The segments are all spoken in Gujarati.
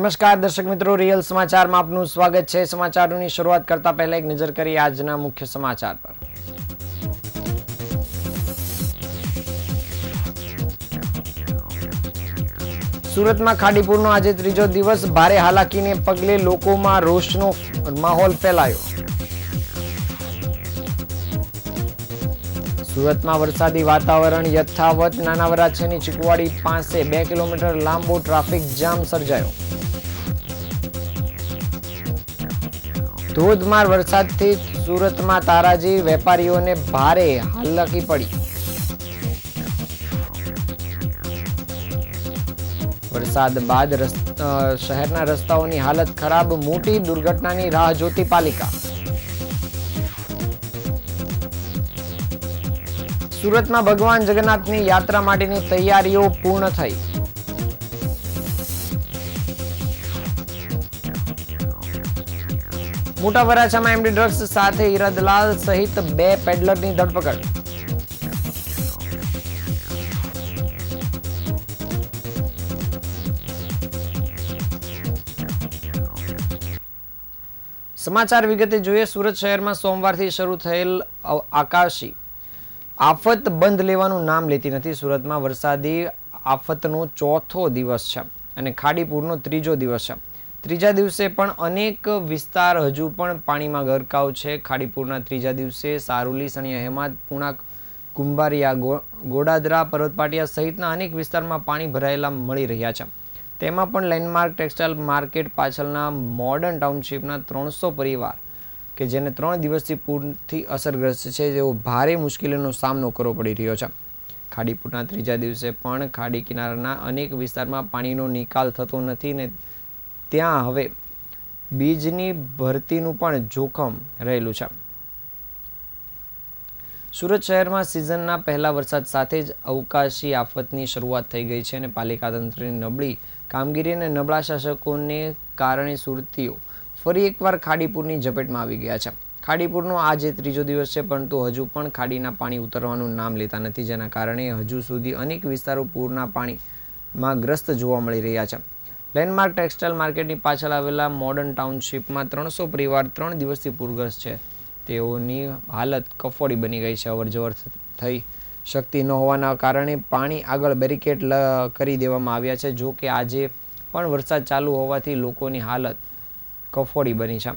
નમસ્કાર દર્શક મિત્રો, રિયલ સમાચારમાં આપનું સ્વાગત છે। સમાચારોની શરૂઆત કરતા પહેલા એક નજર કરીએ આજના મુખ્ય સમાચાર પર। સુરતમાં ખાડીપુરનો આજે ત્રીજો દિવસ, ભારે હાલાકીને પગલે લોકોમાં રોષનો માહોલ ફેલાયો। સુરતમાં વરસાદી વાતાવરણ યથાવત, નાના વરાછાની ચીકુવાડી પાસે 2 કિલોમીટર લાંબો ટ્રાફિક જામ સર્જાયો। ધોધમાર વરસાદથી સુરતમાં તારાજી, વેપારીઓને ભારે હાલાકી પડી। વરસાદ બાદ શહેરના રસ્તાઓની હાલત ખરાબ, મોટી દુર્ઘટનાની રાહ જોતી પાલિકા। સુરતમાં ભગવાન જગન્નાથની યાત્રા માટેની તૈયારીઓ પૂર્ણ થઈ। મોટા વરાછામાં એમડી ડ્રગ્સ સાથે ઈરદલાલ સહિત 2 પેડલરની ધરપકડ। સમાચાર વિગતે જોઈએ। સુરત શહેરમાં સોમવારથી શરૂ થયેલ આકાશી આફત બંધ લેવાનું નામ લેતી નથી। સુરતમાં વરસાદી આફતનો ચોથો દિવસ છે અને ખાડીપુરનો ત્રીજો દિવસ છે। ત્રીજા દિવસે પણ અનેક વિસ્તાર હજુ પણ પાણીમાં ગરકાવ છે। ખાડીપુરના ત્રીજા દિવસે સારોલી, સણિયા, હેમાદ, પૂણા, કુંભારિયા, ગોડાદરા, પર્વતપાટિયા સહિતના અનેક વિસ્તારમાં પાણી ભરાયેલા મળી રહ્યા છે। તેમાં પણ લેન્ડમાર્ક ટેક્સટાઇલ માર્કેટ પાછળના મોડર્ન ટાઉનશીપના 300 પરિવાર કે જેને 3 દિવસથી પૂરથી અસરગ્રસ્ત છે, તેઓ ભારે મુશ્કેલીનો સામનો કરવો પડી રહ્યો છે। ખાડીપુરના ત્રીજા દિવસે પણ ખાડી કિનારાના અનેક વિસ્તારમાં પાણીનો નિકાલ થતો નથી ને ત્યાં હવે બીજની ભરતીનું પણ જોખમ રહેલું છે। સુરત શહેરમાં સિઝનના પહેલા વરસાદ સાથે જ અવકાશી આફતની શરૂઆત થઈ ગઈ છે અને પાલિકા તંત્રની નબળી કામગીરી અને નબળા શાસકોને કારણે સુરતીઓ ફરી એકવાર ખાડીપુરની ઝપેટમાં આવી ગયા છે। ખાડીપુરનો આજે ત્રીજો દિવસ છે, પરંતુ હજુ પણ ખાડીના પાણી ઉતરવાનું નામ લેતા નથી, જેના કારણે હજુ સુધી અનેક વિસ્તારો પૂરના પાણીમાં ગ્રસ્ત જોવા મળી રહ્યા છે। લેન્ડમાર્ક ટેક્સટાઇલ માર્કેટની પાછળ આવેલા મોડર્ન ટાઉનશીપમાં 300 પરિવાર 3 દિવસથી પૂરગ્રસ્ત છે। તેઓની હાલત કફોડી બની ગઈ છે। અવરજવર થઈ શકતી ન હોવાના કારણે પાણી આગળ બેરિકેડ કરી દેવામાં આવ્યા છે। જો કે આજે પણ વરસાદ ચાલુ હોવાથી લોકોની હાલત કફોડી બની છે।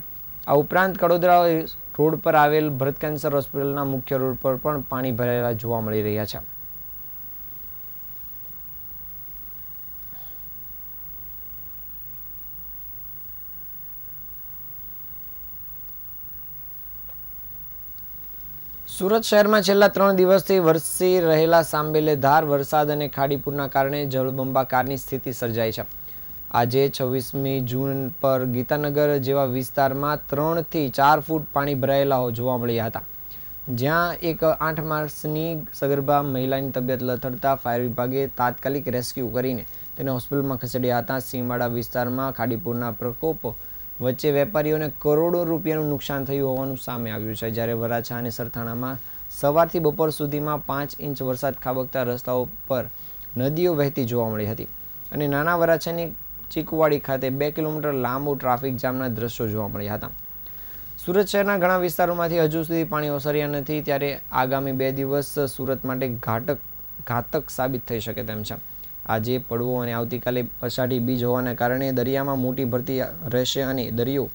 આ ઉપરાંત કડોદરા રોડ પર આવેલ ભરત કેન્સર હોસ્પિટલના મુખ્ય રોડ પર પણ પાણી ભરાયેલા જોવા મળી રહ્યા છે। સુરત શહેરમાં છેલ્લા 3 દિવસથી વરસી રહેલા સાંબેલેધાર વરસાદ અને ખાડીપુરના કારણે જળબંબાકારની સ્થિતિ સર્જાઈ છે। આજે 26મી જૂન પર ગીતાનગર જેવા વિસ્તારમાં 3 થી 4 ફૂટ પાણી ભરાયેલા જોવા મળ્યા હતા, જ્યાં એક 8 માસની સગર્ભા મહિલાની તબિયત લથડતા ફાયર વિભાગે તાત્કાલિક રેસ્ક્યુ કરીને તેને હોસ્પિટલમાં ખસેડ્યા હતા। સીમાડા વિસ્તારમાં ખાડીપુરના પ્રકોપ વચ્ચે વેપારીઓને કરોડો રૂપિયાનું નુકસાન થયું હોવાનું સામે આવ્યું છે, જ્યારે વરાછા અને સરથાણામાં સવારથી બપોર સુધીમાં 5 ઇંચ વરસાદ ખાબકતા રસ્તાઓ પર નદીઓ વહેતી જોવા મળી હતી અને નાના વરાછાની ચીકુવાડી ખાતે 2 કિલોમીટર લાંબો ટ્રાફિક જામના દ્રશ્યો જોવા મળ્યા હતા। સુરત શહેરના ઘણા વિસ્તારોમાંથી હજુ સુધી પાણી ઓસર્યા નથી, ત્યારે આગામી 2 દિવસ સુરત માટે ઘાતક સાબિત થઈ શકે તેમ છે। આજે પડવો અને આવતીકાલે અષાઢી બીજ હોવાના કારણે દરિયામાં મોટી ભરતી રહેશે અને દરિયો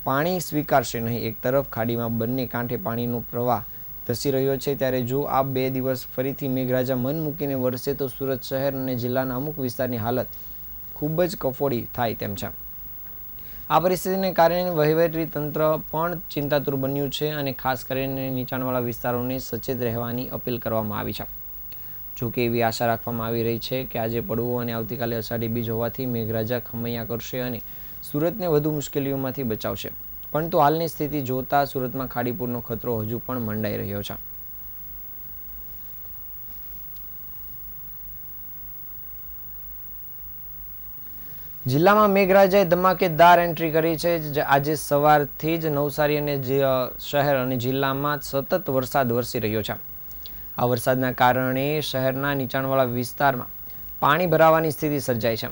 પાણી સ્વીકારશે નહીં। એક તરફ ખાડીમાં બંને કાંઠે પાણીનો પ્રવાહ ધસી રહ્યો છે, ત્યારે જો આ 2 દિવસ ફરીથી મેઘરાજા મન મૂકીને વરસે તો સુરત શહેર અને જિલ્લાના અમુક વિસ્તારની હાલત ખૂબ જ કફોડી થાય તેમ છે। આ પરિસ્થિતિને કારણે વહીવટી તંત્ર પણ ચિંતાતુર બન્યું છે અને ખાસ કરીને નીચાણવાળા વિસ્તારોને સચેત રહેવાની અપીલ કરવામાં આવી છે। જોકે એવી આશા રાખવામાં આવી રહી છે કે આજે પડવો અને આવતીકાલે અષાઢી બીજ હોવાથી મેઘરાજા ખમૈયા કરશે અને સુરતને વધુ મુશ્કેલીઓમાંથી બચાવશે, પરંતુ હાલની સ્થિતિ જોતા સુરતમાં ખાડીપુરનો ખતરો હજુ પણ મંડાઈ રહ્યો છે। જિલ્લામાં મેઘરાજાએ ધમાકેદાર એન્ટ્રી કરી છે। આજે સવારથી જ નવસારી અને શહેર અને જિલ્લામાં સતત વરસાદ વરસી રહ્યો છે। આ વરસાદના કારણે શહેરના નીચાણવાળા વિસ્તારમાં પાણી ભરાવાની સ્થિતિ સર્જાઈ છે।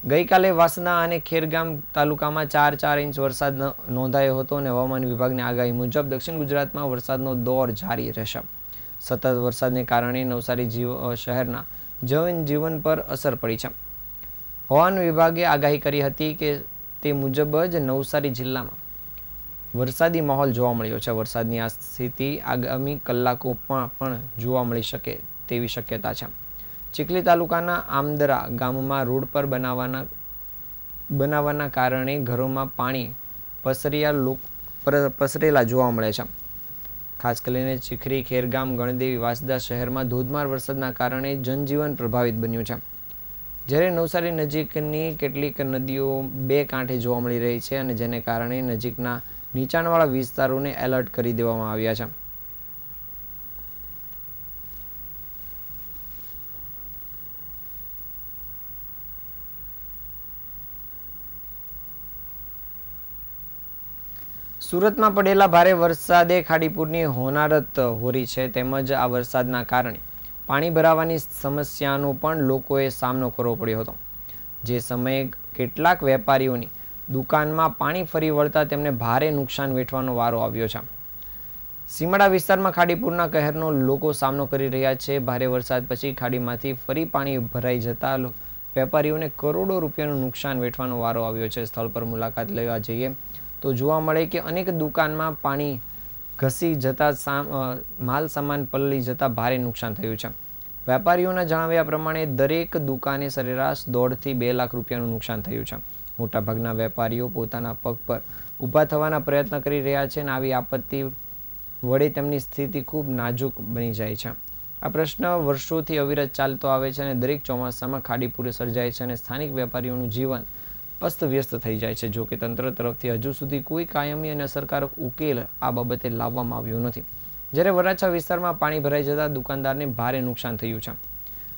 ગઈકાલે વાસણા અને ખેરગામ તાલુકામાં 4 ઇંચ વરસાદ નોંધાયો હતો અને હવામાન વિભાગની આગાહી મુજબ દક્ષિણ ગુજરાતમાં વરસાદનો દોર જારી રહેશે. સતત વરસાદને કારણે નવસારી શહેરના જનજીવન પર અસર પડી છે. હવામાન વિભાગે આગાહી કરી હતી કે તે મુજબ જ નવસારી જિલ્લામાં વરસાદી માહોલ જોવા મળ્યો છે. વરસાદની આ સ્થિતિ આગામી કલાકોમાં પણ જોવા મળી શકે તેવી શક્યતા છે. ચીખલી તાલુકાના આમદરા ગામમાં રોડ પર બનાવવાના કારણે ઘરોમાં પાણી પસરેલા જોવા મળે છે. ખાસ કરીને ચીખલી, ખેરગામ, ગણદેવી, વાંસદા શહેરમાં ધોધમાર વરસાદના કારણે જનજીવન પ્રભાવિત બન્યું છે. જ્યારે નવસારી નજીકની કેટલીક નદીઓ બે કાંઠે જોવા મળી રહી છે અને જેને કારણે નજીકના નીચાણવાળા વિસ્તારોને એલર્ટ કરી દેવામાં આવ્યા છે. સુરતમાં પડેલા ભારે વરસાદે ખાડીપુરની હોનારત હોરી છે. તેમજ આ વરસાદના કારણે પાણી ભરાવાની સમસ્યાનો પણ લોકોએ સામનો કરવો પડ્યો હતો. જે સમયે કેટલાક વેપારીઓની દુકાનમાં પાણી ફરી વળતા તેમને ભારે નુકસાન વેઠવાનો વારો આવ્યો છે. સીમાડા વિસ્તારમાં ખાડીપુરના કહેરનો લોકો સામનો કરી રહ્યા છે. ભારે વરસાદ પછી ખાડીમાંથી ફરી પાણી ભરાઈ જતા વેપારીઓને કરોડો રૂપિયાનું નુકસાન વેઠવાનો વારો આવ્યો છે. સ્થળ પર મુલાકાત લેવા જઈએ તો જોવા મળે કે અનેક દુકાનમાં પાણી ઘસી જતા માલ સામાન પલળી જતા ભારે નુકસાન થયું છે. વેપારીઓના જણાવ્યા પ્રમાણે દરેક દુકાને સરેરાશ 1.5 થી 2 લાખ રૂપિયાનું નુકસાન થયું છે. મોટાભાગના વેપારીઓ પોતાના પગ પર ઊભા થવાના પ્રયત્ન કરી રહ્યા છે અને આવી આપત્તિ વડે તેમની સ્થિતિ ખૂબ નાજુક બની જાય છે. આ પ્રશ્ન વર્ષોથી અવિરત ચાલતો આવે છે અને દરેક ચોમાસામાં ખાડીપુર સર્જાય છે અને સ્થાનિક વેપારીઓનું જીવન અસ્તવ્યસ્ત થઈ જાય છે. જોકે તંત્ર તરફથી હજુ સુધી કોઈ કાયમી અને અસરકારક ઉકેલ આ બાબતે લાવવામાં આવ્યો નથી. જ્યારે વરાછા વિસ્તારમાં પાણી ભરાઈ જતા દુકાનદારને ભારે નુકસાન થયું છે.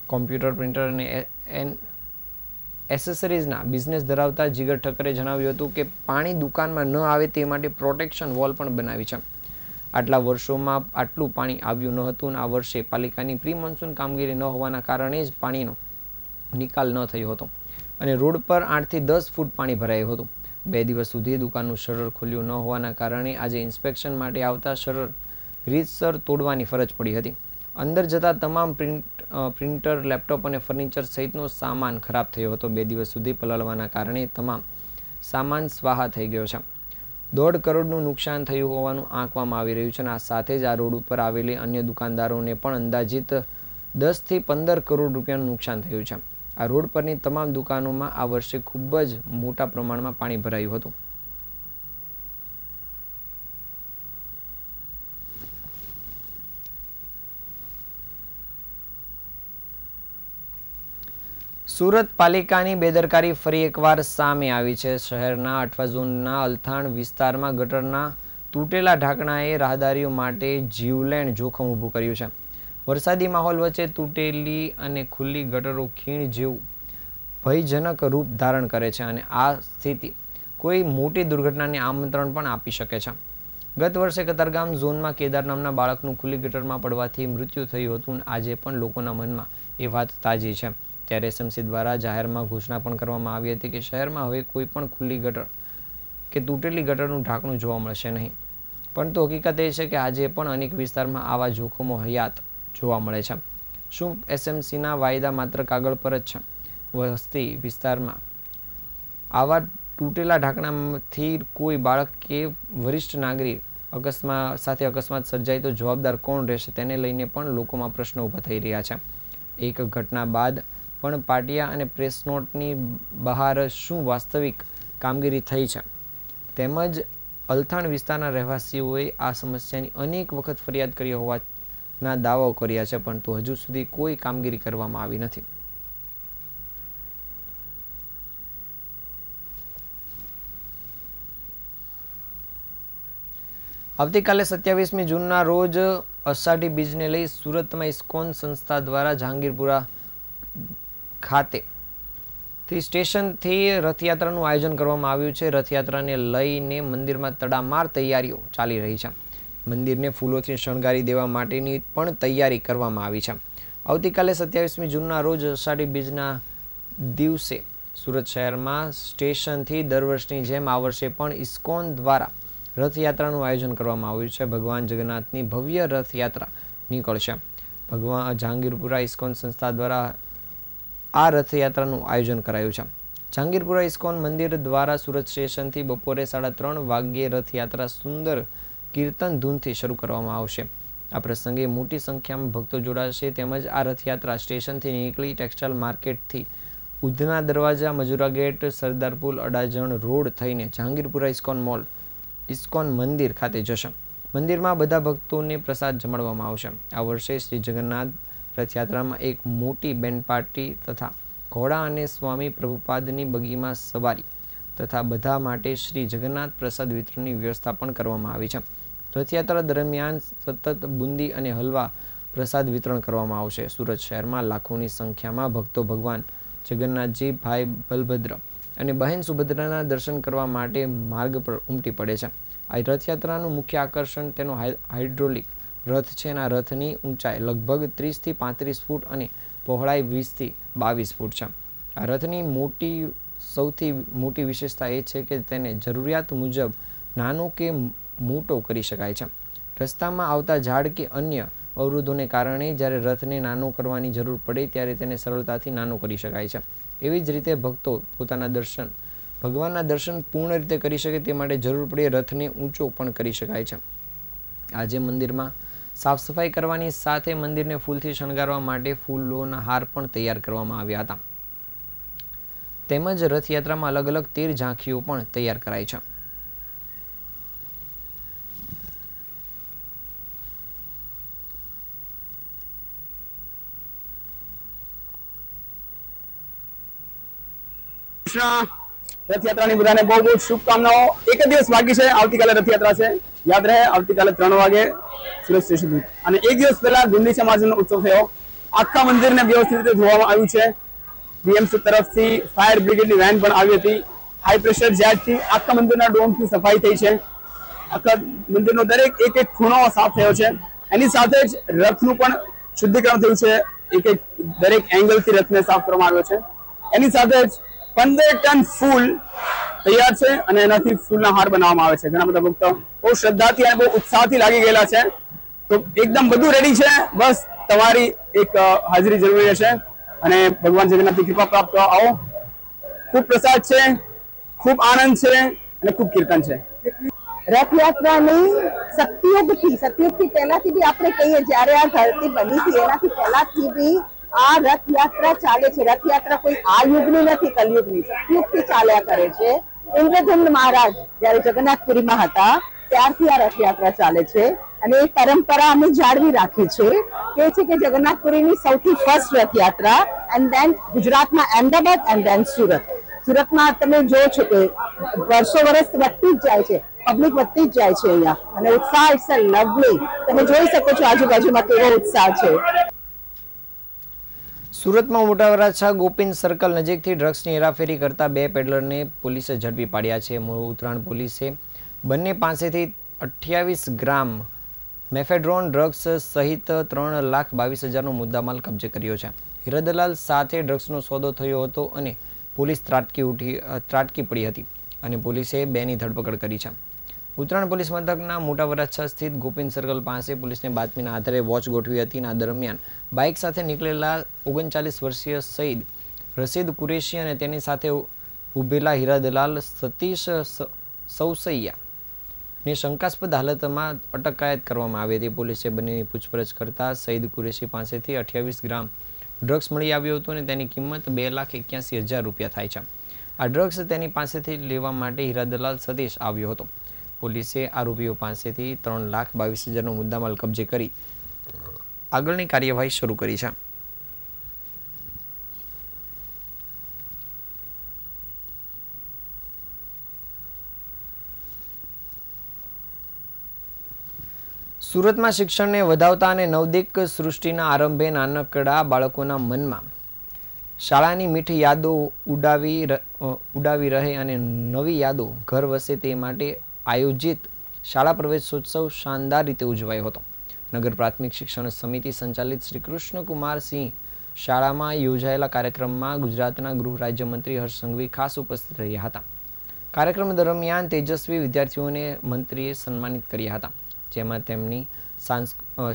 કોમ્પ્યુટર, પ્રિન્ટર અને એસેસરીઝના બિઝનેસ ધરાવતા જીગર ઠક્કરે જણાવ્યું હતું કે પાણી દુકાનમાં ન આવે તે માટે પ્રોટેક્શન વોલ પણ બનાવી છે. આટલા વર્ષોમાં આટલું પાણી આવ્યું ન હતું અને આ વર્ષે પાલિકાની પ્રી મોન્સૂન કામગીરી ન હોવાના કારણે જ પાણીનો નિકાલ ન થયો હતો અને રોડ પર 8 થી 10 ફૂટ પાણી ભરાયું હતું. 2 દિવસ સુધી દુકાનનું શટર ખુલ્યું ન હોવાના કારણે આજે ઇન્સ્પેક્શન માટે આવતા શટર રીતસર તોડવાની ફરજ પડી હતી. અંદર જતા તમામ પ્રિન્ટર, લેપટોપ અને ફર્નિચર સહિતનો સામાન ખરાબ થયો હતો. 2 દિવસ સુધી પલળવાના કારણે તમામ સામાન સ્વાહા થઈ ગયો છે. 1.5 કરોડનું નુકસાન થયું હોવાનું આંકવામાં આવી રહ્યું છે અને આ સાથે જ આ રોડ ઉપર આવેલી અન્ય દુકાનદારોને પણ અંદાજિત 10 થી 15 કરોડ રૂપિયાનું નુકસાન થયું છે. આ રોડ પરની તમામ દુકાનોમાં આ વર્ષે ખૂબ જ મોટા પ્રમાણમાં પાણી ભરાયું હતું. સુરત પાલિકાની બેદરકારી ફરી એકવાર સામે આવી છે. શહેરના અઠવા ઝોનના અલથાણ વિસ્તારમાં ગટરના તૂટેલા ઢાંકણાએ રાહદારીઓ માટે જીવલેણ જોખમ ઊભું કર્યું છે. વરસાદી માહોલ વચ્ચે તૂટેલી અને ખુલ્લી ગટરો ખીણ જેવું ભયજનક રૂપ ધારણ કરે છે અને આ સ્થિતિ કોઈ મોટી દુર્ઘટનાને આમંત્રણ પણ આપી શકે છે. ગત વર્ષે કતારગામ ઝોનમાં કેદાર નામના બાળકનું ખુલ્લી ગટરમાં પડવાથી મૃત્યુ થયું હતું અને આજે પણ લોકોના મનમાં એ વાત તાજી છે. ત્યારે એસએમસી દ્વારા જાહેરમાં ઘોષણા પણ કરવામાં આવી હતી કે શહેરમાં હવે કોઈ પણ ખુલ્લી ગટર કે તૂટેલી ગટરનું ઢાંકણું જોવા મળશે નહીં. પરંતુ હકીકત એ છે કે આજે પણ અનેક વિસ્તારમાં આવા જોખમો હયાત જોવા મળે છે. શું એસએમસીના વાયદા માત્ર કાગળ પર જ છે? વસ્તી વિસ્તારમાં આવા તૂટેલા ઢાંકણાથી કોઈ બાળક કે વરિષ્ઠ નાગરિક અકસ્માત સર્જાય તો જવાબદાર કોણ રહેશે તેને લઈને પણ લોકોમાં પ્રશ્નો ઊભા થઈ રહ્યા છે. એક ઘટના બાદ પણ પાટિયા અને પ્રેસ નોટની બહાર શું વાસ્તવિક કામગીરી થઈ છે તેમજ અલથાણ વિસ્તારના રહેવાસીઓએ આ સમસ્યાની અનેક વખત ફરિયાદ કરી હોવાના દાવાઓ કર્યા છે, પરંતુ હજુ સુધી કોઈ કામગીરી કરવામાં આવી નથી. આવતીકાલે 27મી જૂનના રોજ અષાઢી બીજને લઈ સુરતમાં ઇસ્કોન સંસ્થા દ્વારા જહાંગીરપુરા ખાતેથી સ્ટેશનથી રથયાત્રાનું આયોજન કરવામાં આવ્યું છે. રથયાત્રાને લઈને મંદિરમાં તડામાર તૈયારીઓ ચાલી રહી છે. મંદિરને ફૂલોથી શણગારી દેવા માટેની પણ તૈયારી કરવામાં આવી છે. આવતીકાલે 27મી જૂનના રોજ અષાઢી બીજના દિવસે સુરત શહેરમાં સ્ટેશનથી દર વર્ષની જેમ આ વર્ષે પણ ઇસ્કોન દ્વારા રથયાત્રાનું આયોજન કરવામાં આવ્યું છે. ભગવાન જગન્નાથની ભવ્ય રથયાત્રા નીકળશે. ભગવાન જહાંગીરપુરા ઇસ્કોન સંસ્થા દ્વારા આ રથયાત્રાનું આયોજન કરાયું છે. જહાંગીરપુરા ઇસ્કોન મંદિર દ્વારા સુરત સ્ટેશનથી બપોરે 3:30 વાગ્યે રથયાત્રા સુંદર કીર્તન ધૂનથી શરૂ કરવામાં આવશે. આ પ્રસંગે મોટી સંખ્યામાં ભક્તો જોડાશે. તેમજ આ રથયાત્રા સ્ટેશનથી નીકળી ટેક્સટાઇલ માર્કેટથી ઉધના દરવાજા, મજુરા ગેટ, સરદાર પુલ, અડાજણ રોડ થઈને જહાંગીરપુરા ઇસ્કોન મોલ, ઇસ્કોન મંદિર ખાતે જશે. મંદિરમાં બધા ભક્તોને પ્રસાદ જમાડવામાં આવશે. આ વર્ષે શ્રી જગન્નાથ રથયાત્રામાં એક મોટી બેન્ડ પાર્ટી તથા ઘોડા અને સ્વામી પ્રભુપાદની બગીમાં સવારી તથા બધા માટે શ્રી જગન્નાથ પ્રસાદ વિતરણની વ્યવસ્થા પણ કરવામાં આવી છે. રથયાત્રા દરમિયાન સતત બુંદી અને હલવા પ્રસાદ વિતરણ કરવામાં આવશે. સુરત શહેરમાં લાખોની સંખ્યામાં ભક્તો ભગવાન જગન્નાથજી, ભાઈ બલભદ્ર અને બહેન સુભદ્રાના દર્શન કરવા માટે માર્ગ પર ઉમટી પડે છે. આ રથયાત્રાનું મુખ્ય આકર્ષણ તેનો હાઇડ્રોલિક રથ છે. આ રથની ઊંચાઈ લગભગ 30 થી 35 ફૂટ અને પહોળાઈ 20 થી 22 ફૂટ છે. આ રથની સૌથી મોટી વિશેષતા એ છે કે તેને જરૂરિયાત મુજબ નાનો કે મોટો કરી શકાય છે. રસ્તામાં આવતા ઝાડ કે અન્ય અવરોધોને કારણે જ્યારે રથને નાનો કરવાની જરૂર પડે ત્યારે તેને સરળતાથી નાનો કરી શકાય છે. એવી જ રીતે ભક્તો પોતાના ભગવાનના દર્શન પૂર્ણ રીતે કરી શકે તે માટે જરૂર પડે રથને ઊંચો પણ કરી શકાય છે. આજે મંદિરમાં સાફ સફાઈ કરવાની સાથે મંદિરને ફૂલથી શણગારવા માટે ફૂલોના હાર પણ તૈયાર કરવામાં આવ્યા હતા. તેમજ રથયાત્રામાં અલગ અલગ 13 ઝાંખીઓ પણ તૈયાર કરાઈ છે. રથયાત્રાની બધાને બહુ બહુ શુભકામનાઓ. એક જ દિવસ બાકી છે, આવતીકાલે રથયાત્રા છે. યાદ રહે, આવતીકાલે 3 વાગે સુરત સ્ટેશન. અને એક દિવસ પહેલા ગુંડીચા માતાનો ઉત્સવ થયો. આખા મંદિરને વ્યવસ્થિત રીતે ધોવામાં આવ્યું છે. બીએમસી તરફથી ફાયર બ્રિગેડની વેન પણ આવી હતી. હાઈ પ્રેશર જેટથી આખા મંદિરના ડોમથી સફાઈ થઈ છે. આખા મંદિરનો દરેક એક ખૂણો સાફ થયો છે. એની સાથે જ રથનું પણ શુદ્ધિકરણ થયું છે. દરેક એંગલથી રથને સાફ કરવામાં આવ્યો છે. એની સાથે જ 15 ટન ફૂલ તૈયાર છે અને એનાથી ફૂલના હાર બનાવવામાં આવે છે. ઘણા બધા ભક્તો બહુ શ્રદ્ધાથી અને બહુ ઉત્સાહથી લાગી ગયેલા છે. તો એકદમ બધું રેડી છે. બસ તમારી એક હાજરી જરૂરી હશે અને ભગવાન જગન્નાથની કૃપા પ્રાપ્ત કરવા આવો. ખૂબ પ્રસાદ છે, ખૂબ આનંદ છે અને ખૂબ કીર્તન છે. રથયાત્રાની સતયુગથી પહેલાથી બી આપણે કહીએ, જ્યારે આ ધરતી બની હતી એનાથી પહેલાથી બી આ રથયાત્રા ચાલે છે. રથયાત્રા કોઈ આ યુગની નથી, કલયુગની, સતયુગથી ચાલ્યા કરે છે. ઇન્દ્રધનુષ મહારાજ જ્યારે જગન્નાથપુરીમાં હતા ત્યારથી આ રથયાત્રા ચાલે છે અને એ પરંપરા અમે જાળવી રાખી છે. કે છે કે જગન્નાથપુરીની સૌથી ફર્સ્ટ રથયાત્રા એન્ડ ધેન ગુજરાતમાં અમદાવાદ એન્ડ ધેન સુરતમાં તમે જો છો કે વર્ષો વર્ષ વધતી જ જાય છે, પબ્લિક વધતી જ જાય છે અહીંયા અને ઉત્સાહ ઇટ્સ અ લવલી. તમે જોઈ શકો છો આજુબાજુમાં કેવો ઉત્સાહ છે. સુરતમાં મોટા વરાછા ગોપીન સર્કલ નજીકથી ડ્રગ્સની હેરાફેરી કરતા 2 પેડલરને પોલીસે ઝડપી પાડ્યા છે. ઉત્તરાયણ પોલીસે બંને પાસેથી 28 ગ્રામ મેફેડ્રોન ડ્રગ્સ સહિત 3,22,000નો મુદ્દામાલ કબજે કર્યો છે. હીરાદલાલ સાથે ડ્રગ્સનો સોદો થયો હતો અને પોલીસ ત્રાટકી પડી હતી અને પોલીસે 2ની ધરપકડ કરી છે. ઉત્તરાયણ પોલીસ મથકના મોટા વરાછા સ્થિત ગોપીન સર્કલ પાસે પોલીસને બાતમીના આધારે વોચ ગોઠવી હતી. આ દરમિયાન બાઇક સાથે નીકળેલા 39 વર્ષીય સઈદ રશીદ કુરેશી અને તેની સાથે ઉભેલા હીરાદલાલ સતીશ સૌસૈયાને શંકાસ્પદ હાલતમાં અટકાયત કરવામાં આવી હતી. પોલીસે બંનેની પૂછપરછ કરતા સઈદ કુરેશી પાસેથી 28 ગ્રામ ડ્રગ્સ મળી આવ્યું હતું અને તેની કિંમત 2,81,000 રૂપિયા થાય છે. આ ડ્રગ્સ તેની પાસેથી લેવા માટે હીરાદલાલ સતીશ આવ્યો હતો. પોલીસે આરોપીઓ પાસેથી 3,22,000નો મુદ્દામાલ કબજે કરી આગળની કાર્યવાહી શરૂ કરી છે. સુરતમાં શિક્ષણને વધાવતા અને નવદિક સૃષ્ટિના આરંભે નાનકડા બાળકોના મનમાં શાળાની મીઠી યાદો ઉડાવી રહે અને નવી યાદો ઘર વસે તે માટે આયોજિત શાળા પ્રવેશોત્સવ શાનદાર રીતે ઉજવાયો હતો. નગર પ્રાથમિક શિક્ષણ સમિતિ સંચાલિત શ્રી કૃષ્ણકુમાર સિંહ શાળામાં યોજાયેલા કાર્યક્રમમાં ગુજરાતના ગૃહ રાજ્યમંત્રી હર્ષ સંઘવી ખાસ ઉપસ્થિત રહ્યા હતા. કાર્યક્રમ દરમિયાન તેજસ્વી વિદ્યાર્થીઓને મંત્રીએ સન્માનિત કર્યા હતા, જેમાં તેમની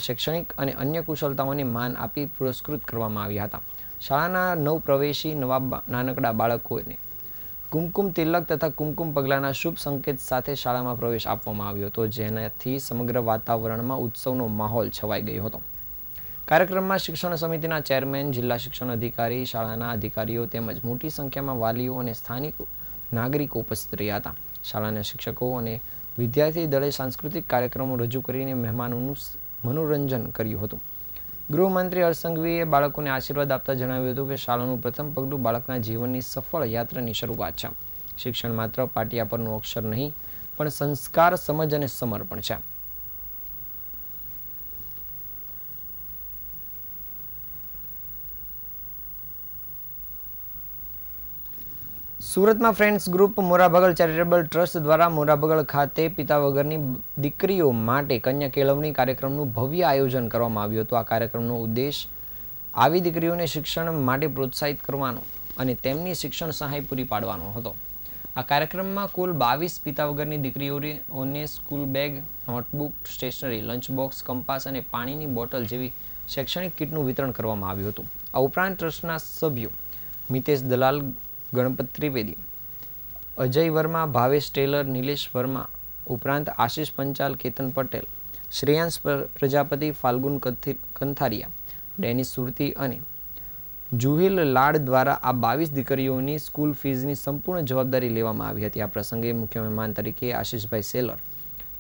શૈક્ષણિક અને અન્ય કુશળતાઓને માન આપી પુરસ્કૃત કરવામાં આવ્યા હતા. શાળાના નવ પ્રવેશી નવા નાનકડા બાળકોને કુમકુમ તિલક તથા કુમકુમ પગલાના શુભ સંકેત સાથે શાળામાં પ્રવેશ આપવામાં આવ્યો હતો, જેનાથી સમગ્ર વાતાવરણમાં ઉત્સવનો માહોલ છવાઈ ગયો હતો. કાર્યક્રમમાં શિક્ષણ સમિતિના ચેરમેન, જિલ્લા શિક્ષણ અધિકારી, શાળાના અધિકારીઓ તેમજ મોટી સંખ્યામાં વાલીઓ અને સ્થાનિક નાગરિકો ઉપસ્થિત રહ્યા હતા. શાળાના શિક્ષકો અને વિદ્યાર્થી દળે સાંસ્કૃતિક કાર્યક્રમો રજૂ કરીને મહેમાનોનું મનોરંજન કર્યું હતું. ગૃહમંત્રી હર્ષ સંઘવીએ બાળકોને આશીર્વાદ આપતા જણાવ્યું હતું કે શાળાનું પ્રથમ પગલું બાળકના જીવનની સફળ યાત્રાની શરૂઆત છે. શિક્ષણ માત્ર પાટિયા પરનું અક્ષર નહીં, પણ સંસ્કાર, સમજ અને સમર્પણ છે. સુરતમાં friends group Morabhagal charitable trust દ્વારા મોરાભાગળ ખાતે પિતા વગરની દીકરીઓ માટે કન્યા કેળવણી કાર્યક્રમનું ભવ્ય આયોજન કરવામાં આવ્યું હતું. આ કાર્યક્રમનો ઉદ્દેશ આવી દીકરીઓને શિક્ષણ માટે પ્રોત્સાહિત કરવાનો અને તેમની શિક્ષણ સહાય પૂરી પાડવાનો હતો. આ કાર્યક્રમમાં કુલ 22 પિતા વગરની દીકરીઓને school bag, notebook, stationery, lunch box, compass અને પાણીની બોટલ જેવી શૈક્ષણિક કીટનું વિતરણ કરવામાં આવ્યું હતું. આ ઉપરાંત ટ્રસ્ટના સભ્યો મિતેશ દલાલ, ગણપત ત્રિવેદી, અજય વર્મા, ભાવેશ ટેલર, નિલેશ વર્મા ઉપરાંત આશીષ પંચાલ, કેતન પટેલ, શ્રેયાંશ પ્રજાપતિ, ફાલ્ગુન કંથારિયા, ડેનિસ સુરતી અને જુહિલ લાડ દ્વારા આ 22 દીકરીઓની સ્કૂલ ફીઝની સંપૂર્ણ જવાબદારી લેવામાં આવી હતી. આ પ્રસંગે મુખ્ય મહેમાન તરીકે આશીષભાઈ સેલર,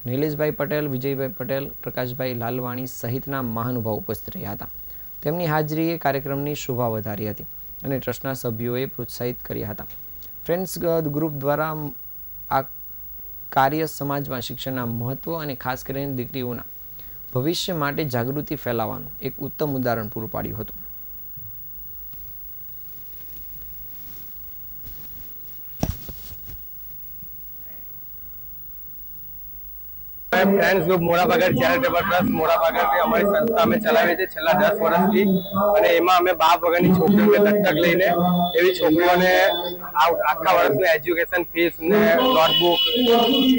નિલેશભાઈ પટેલ, વિજયભાઈ પટેલ, પ્રકાશભાઈ લાલવાણી સહિતના મહાનુભાવો ઉપસ્થિત રહ્યા હતા. તેમની હાજરીએ કાર્યક્રમની શોભા વધારી હતી અને ટ્રસ્ટના સભ્યોએ પ્રોત્સાહિત કર્યા હતા. ફ્રેન્ડ્સ ગ્રુપ દ્વારા આ કાર્ય સમાજમાં શિક્ષણના મહત્વ અને ખાસ કરીને દીકરીઓના ભવિષ્ય માટે જાગૃતિ ફેલાવવાનું એક ઉત્તમ ઉદાહરણ પૂરું પાડ્યું હતું. Friends group Morabhagal charitable trust મોરાભાગળથી અમારી સંસ્થા અમે ચલાવીએ છીએ છેલ્લા 10 વર્ષથી, અને એમાં અમે બાપ વગરની છોકરીઓને દત્તક લઈને એવી છોકરીઓને આખા વર્ષનું એજ્યુકેશન ફીસ ને નોટબુક,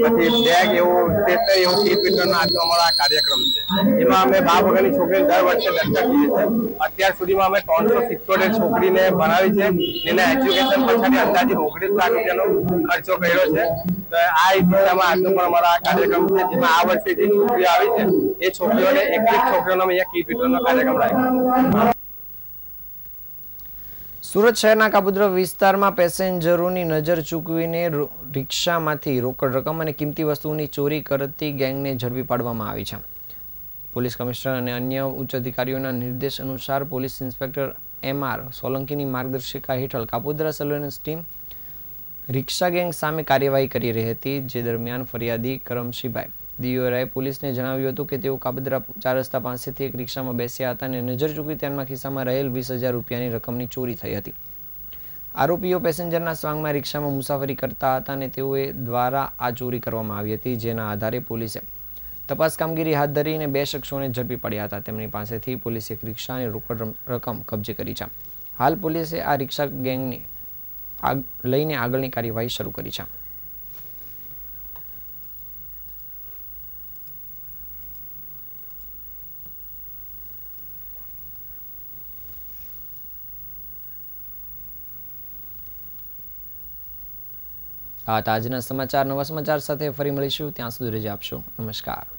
પછી બેગ એવું કીટ વિતરણનો આજનો અમારો આ કાર્યક્રમ છે. એમાં અમે બાપ વગરની છોકરીને દર વર્ષે દત્તક લઈએ છીએ. અત્યાર સુધીમાં અમે 377 છોકરીને ભણાવી છે. એના એજ્યુકેશન પાછળથી અંદાજે 19 લાખ રૂપિયાનો ખર્ચો કર્યો છે. તો આ દિશામાં આજનો પણ અમારો આ કાર્યક્રમ છે, જેમાં આ વર્ષે જે છોકરીઓ આવી છે એ છોકરીઓને 21 છોકરીઓનો અહીંયા કીટ વિતરણનો કાર્યક્રમ રાખ્યો. સુરત શહેરના કાપુદ્રા વિસ્તારમાં પેસેન્જરોની નજર ચૂકવીને રિક્ષામાંથી રોકડ રકમ અને કિંમતી વસ્તુઓની ચોરી કરતી ગેંગને ઝડપી પાડવામાં આવી છે. પોલીસ કમિશનર અને અન્ય ઉચ્ચ અધિકારીઓના નિર્દેશ અનુસાર પોલીસ ઇન્સ્પેક્ટર MR સોલંકીની માર્ગદર્શિકા હેઠળ કાપુદ્રા સર્વેલન્સ ટીમ રિક્ષા ગેંગ સામે કાર્યવાહી કરી રહી હતી. જે દરમિયાન ફરિયાદી કરમશીભાઈ દિયોરાએ પોલીસને જણાવ્યું હતું કે તેઓ કાપુદ્રા 4 રસ્તા પાસેથી એક રિક્ષામાં બેસ્યા હતા અને નજર ચૂકવી તેમના ખિસ્સામાં રહેલ 20,000 રૂપિયાની રકમની ચોરી થઈ હતી. આરોપીઓ પેસેન્જરના સ્વાંગમાં રિક્ષામાં મુસાફરી કરતા હતા અને તેઓએ દ્વારા આ ચોરી કરવામાં આવી હતી. જેના આધારે પોલીસે તપાસ કામગીરી હાથ ધરીને 2 શખ્સોને ઝડપી પડ્યા હતા. તેમની પાસેથી પોલીસે એક રિક્ષા અને રોકડ રકમ કબજે કરી છે. હાલ પોલીસે આ રિક્ષા ગેંગને લઈને આગળની કાર્યવાહી શરૂ કરી છે. આ હતા આજના સમાચાર. નવા સમાચાર સાથે ફરી મળીશું. ત્યાં સુધી રજા આપશો. નમસ્કાર.